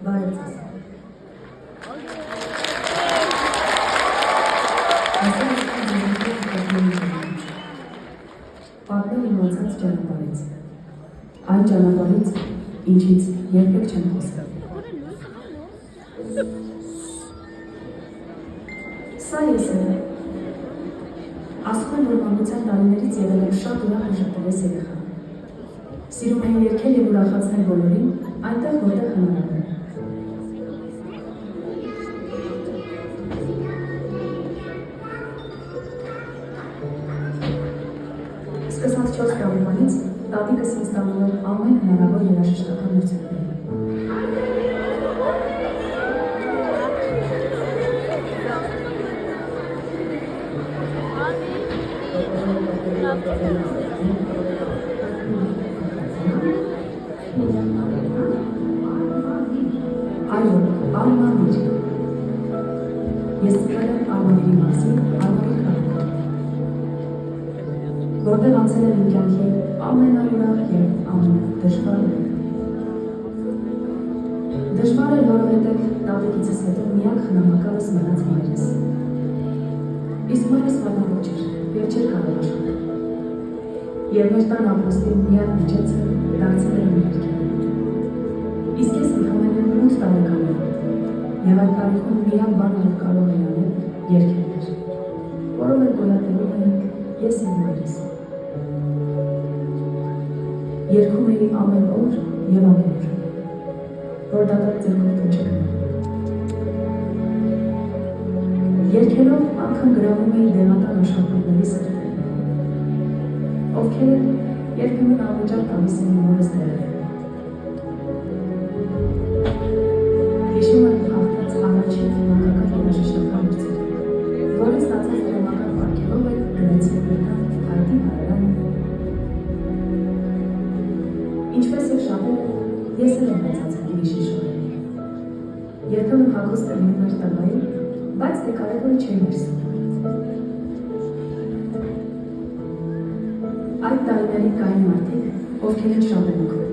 Բարեցես։ Պատմեմ իմ անցած ճանապարհից, այն ճանապարհից, ինչից երբեք չեմ խոսել։ Սա ես եմ։ Ասում եմ, որ մանության տարիներից եղել եմ շատ ուրախ ու շատերես երեխա։ Սիրում եմ երգել և ուրախացնել բոլորին, այնտեղ, որտեղ հնարավոր է։ Սկսած 4 տարեկանից տատիկս ինձ տանում էր ամեն հնարավոր երաժշտական մրցույթների։ Այո, Արմանիր։ Ես ծրել եմ Արմանիրի մասին, Արմանիր քաղաքում, որտեղ անցել եմ իմ կյանքի ամենաուրախ և ամենադժվար օրերը։ Դժվար էր, որովհետև տատիկիցս հետո միակ խնամակալս մնաց մայրս։ Իսկ մայրս վատավոր չէր և չէր կարող աշխատել։ Եվ մեր տան ապրոստի միակ միջոցը դարձել էր երգերը։ Իսկ ես ընդամենը 8 տարեկան եմ, և այդ տարիքում միակ բանը, որ կարող էի անել, երգելն էր, որով էլ գոյատևում էինք ես և մայրս։ Երգում էի ամեն օր և ամեն օր, որ դատարկ ձեռքով տուն չգնամ։ Երգելով անգամ գրավում էի դեղատան աշխատողների սրտերը, ովքեր երբեմն անվճար տալիս էին մորս դերը։ Հիշում եմ հաղթած առաջին ֆիլմական երաժշտական մրցույթը, որը ստացած դրամական պարգևով էլ գնացի մեկան հայտի հարարանը։ Ինչպես և շատերը, ես էլ եմ մեծացել ուրիշի շորերի։ Երբեմն հագուստը լինում էր տղայի, բայց դե կարևորը չէր մեր սիրտը։ Այդ տարիներին կային մարդիկ, ովքեր են շատ են օգնել։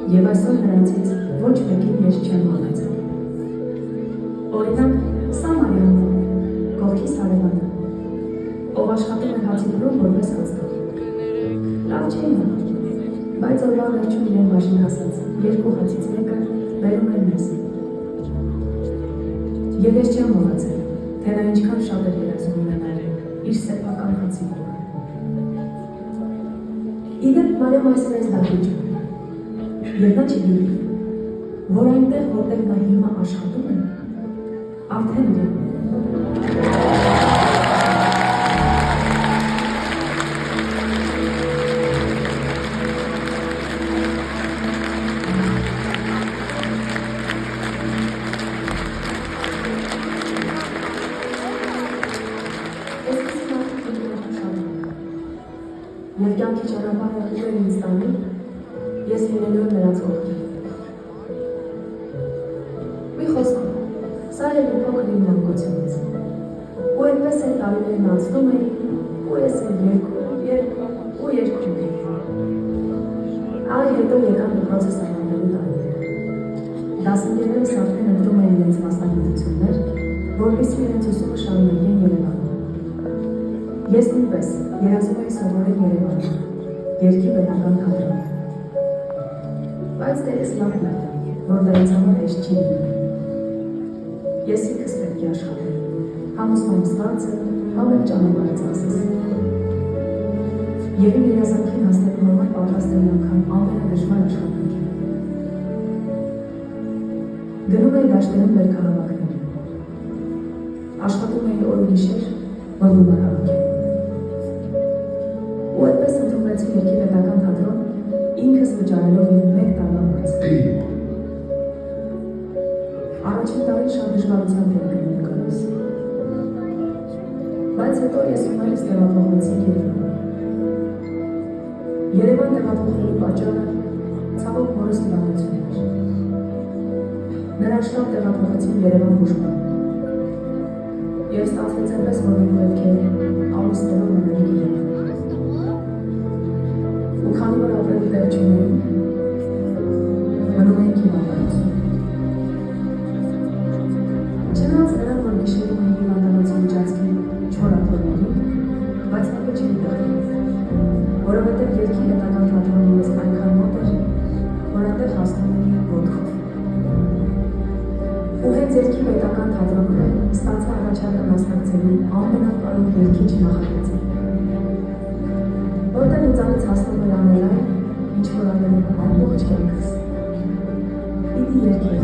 Եվ այսօր նրանցից ոչ մեկին ես չեմ մոռացել։ Օրինակ, սա Մարիամն է, կողքիս հարևանը, ով աշխատում է հացիվրում որպես հացտող։ Լավ չէին անում, բայց օրվա վերջում իրեն բաժին հասած, 2 հացից մեկը բերում էր մեզ։ Եվ ես չեմ մոռացել, թե նա ինչքան շատ էր երազում ունենալ իր սեփական հացիվրումը։ Իդեպ Մարիամը այսպես դահլիճում է, և նա չգիտի, որ այնտեղ, որտեղ նա հիմա աշխատում է, արդեն իրեն։ Եվ կյանքի ճանապարհը ուղղել ինձ տանի, ես լինելու եմ նրանց կողքին։ Մի խոսքով, սա էր մի փոքր իմ մանկությունից։ Ու այդպես էլ տարիներն անցնում էին, ու ես էլ երգում էի։ Այ հետո եկան դպրոցը ստանալու տարիները։ Դասընկերներս արդեն ընտրում էին իրենց մասնագիտություններ, որպեսզի իրենց ուսումը շարունակեն Երևանում։ Ես նույնպես երազում էի սովորել Երևանում, երգի պետական թատրոնում։ Բայց դե ես լավ գիտեմ, որ դրանց համար հեշտ չի լինում։ Ես ինքս պետք է աշխատել, համոզված եմ, ամեն ճանապարհը ծախսես։ Եվ իմ երազանքին հասնելու համար պատրաստ եմ անգամ ամենադժվար աշխատանքին։ Գնում էի դաշտերում բերքահավաքներին։ Աշխատում էի օր ու գիշեր, որ գումար հավաքեմ։ Ու այդպես ընդունվեցի երգի պետական թատրոն, ինքս վճարելով իմ 1 տարվա վարձը։ Առաջին տարին շատ դժվարությամբ եմ գնում գալուս։ Բայց հետո ես ու մայրս տեղափոխվեցինք Երևան։ Երևան տեղափոխվելու պատճառը ցավոք մորս տղամարությունն էր։ Նրան շտապ տեղափոխեցին Երևան բուժման։ Եվ ստացվեց այնպես, որ մենք պետք է ամուսնելով մնայինք Երևան։ Ու քանի որ ապրելու տեղ չունեին, մնում էինք իմ ապարություն։ ստացա առաջարկը մասնակցելու ամենակարող երգիչ նախագծին, որտեղ ինձանից հասնում էր անել այն, ինչ որ անելու ամբողջ կյանքս։ Պիտի երգեր։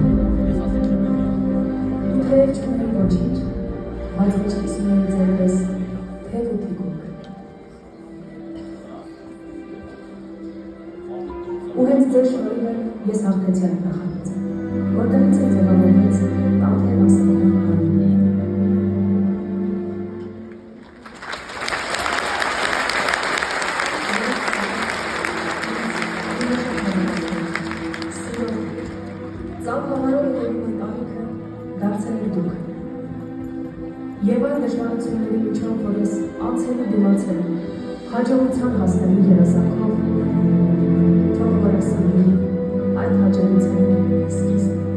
Ու թեև չունեի ոչինչ, բայց միշտ ունեի ձեր պես թև ու թիկունք։ Ու հենց ձեր շնորհիվ ես հաղթեցի այդ նախագծը, որտեղից է ձևավորվեց Տաթև աստղային անունը։ Ծավ համարով հետևում ընտանիքը դարձել եք դուք։ Եվ այն դժվարությունների միջով, որ ես անցել ու դիմացել, հաջողության հասնելու երազանքով, թող որ ասեմ այդ հաջողության սկիզբը։